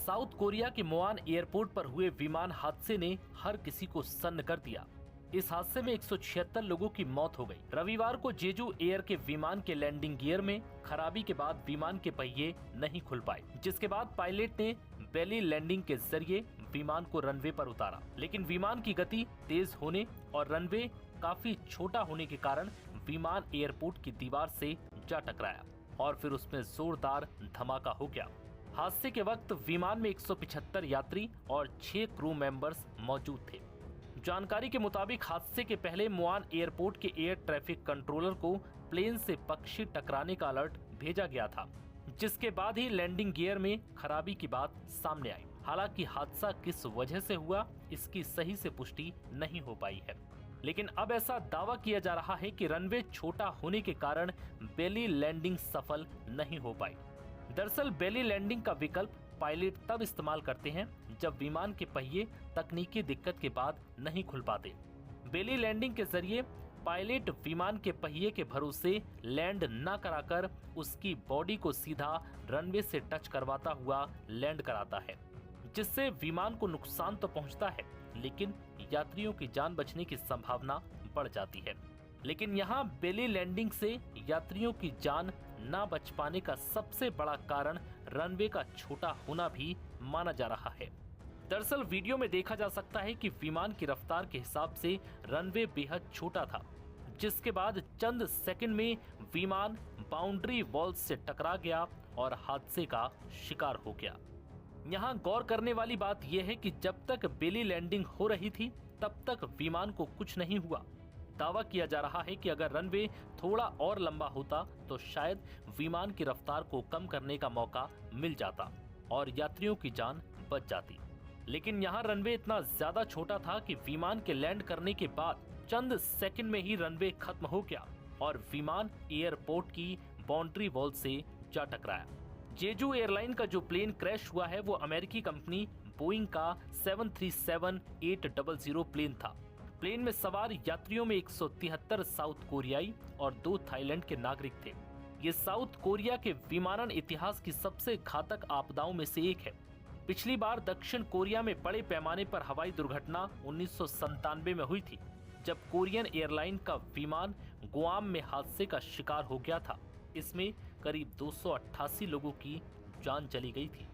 South Korea के मोआन airport पर हुए विमान हादसे ने हर किसी को सन्न कर दिया। इस हादसे में 176 लोगों की मौत हो गई। रविवार को जेजू एयर के विमान के लैंडिंग गियर में खराबी के बाद विमान के पहिए नहीं खुल पाए, जिसके बाद पायलट ने बेली लैंडिंग के जरिए विमान को रनवे पर उतारा। लेकिन विमान की गति तेज होने और रनवे काफी छोटा होने के कारण विमान एयरपोर्ट की दीवार से जा टकराया और फिर उसमें जोरदार धमाका हो गया। हादसे के वक्त विमान में 175 यात्री और 6 क्रू मेंबर्स मौजूद थे। जानकारी के मुताबिक हादसे के पहले मोआन एयरपोर्ट के एयर ट्रैफिक कंट्रोलर को प्लेन से पक्षी टकराने का अलर्ट भेजा गया था, जिसके बाद ही लैंडिंग गियर में खराबी की बात सामने आई। हालांकि हादसा किस वजह से हुआ, इसकी सही से पुष्टि नहीं हो पाई है, लेकिन अब ऐसा दावा किया जा रहा है कि रनवे छोटा होने के कारण बेली लैंडिंग सफल नहीं हो पाई। दरअसल बेली लैंडिंग का विकल्प पायलट तब इस्तेमाल करते हैं जब विमान के पहिए तकनीकी दिक्कत के बाद नहीं खुल पाते। बेली लैंडिंग के जरिए पायलट विमान के पहिए के भरोसे लैंड न कराकर उसकी बॉडी को सीधा रनवे से टच करवाता हुआ लैंड कराता है, जिससे विमान को नुकसान तो पहुंचता है, लेकिन यात्रियों की जान बचने की संभावना बढ़ जाती है। लेकिन यहाँ बेली लैंडिंग से यात्रियों की जान न बच पाने का सबसे बड़ा कारण रनवे का छोटा होना भी माना जा रहा है। दरअसल वीडियो में देखा जा सकता है कि विमान की रफ्तार के हिसाब से रनवे बेहद छोटा था, जिसके बाद चंद सेकंड में विमान बाउंड्री वॉल से टकरा गया और हादसे का शिकार हो गया। यहाँ गौर करने वाली बात यह है कि जब तक बेली लैंडिंग हो रही थी तब तक विमान को कुछ नहीं हुआ। दावा किया जा रहा है कि अगर रनवे थोड़ा और लंबा होता तो शायद विमान की रफ्तार को कम करने का मौका मिल जाता और यात्रियों की जान बच जाती। लेकिन यहाँ रनवे इतना ज्यादा छोटा था कि विमान के लैंड करने के बाद चंद सेकंड में ही रनवे खत्म हो गया और विमान एयरपोर्ट की बाउंड्री वॉल से जा टकराया। जेजू एयरलाइन का जो प्लेन क्रैश हुआ है वो अमेरिकी कंपनी बोइंग का 737-800 प्लेन था। प्लेन में सवार यात्रियों में 173 साउथ कोरियाई और 2 थाईलैंड के नागरिक थे। ये साउथ कोरिया के विमानन इतिहास की सबसे घातक आपदाओं में से एक है। पिछली बार दक्षिण कोरिया में बड़े पैमाने पर हवाई दुर्घटना 1997 में हुई थी, जब कोरियन एयरलाइन का विमान गुआम में हादसे का शिकार हो गया था। इसमें करीब 288 लोगों की जान चली गई थी।